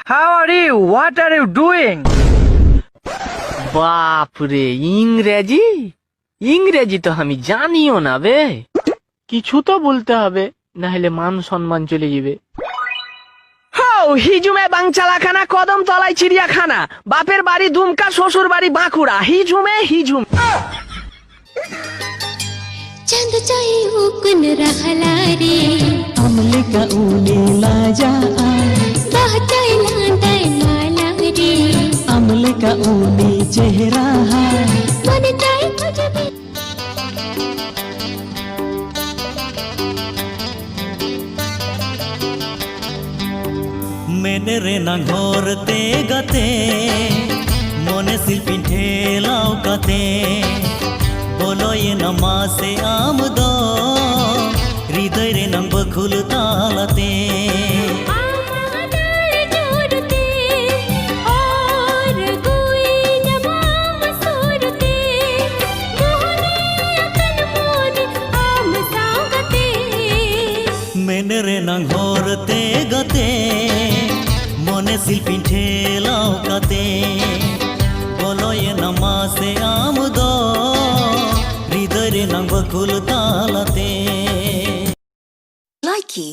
How are you? What are you doing? বাপরে, ইংরেজি ইংরেজি তো আমি জানিও না বে। কিছু তো বলতে হবে, না হলে মান সম্মান চলে যাবে। হিজুমে বাংচালাখানা, কদম তলায় চিড়িয়াখানা, বাপের বাড়ি দুমকা, শ্বশুর বাড়ি বাঁকুড়া, হিজুমে হিজুম। चांद चाहे उकुन रहला रे अमले का ऊने लाजा बहताई लांदाई माला रे अमले का ऊने चेहरा है मन जाए तुझे भी मेने रे ना घोरते गते मोने शिल्पी ढेलाव कते बोलो ये नमा से आम दो हृदय रे नंग बखुल तालते मेने रे ना घोरते गते मोने शिल्पी ढेलाव कते बोलो ये नमा से आम दो हृदय रे नंग बखुल तालते Likey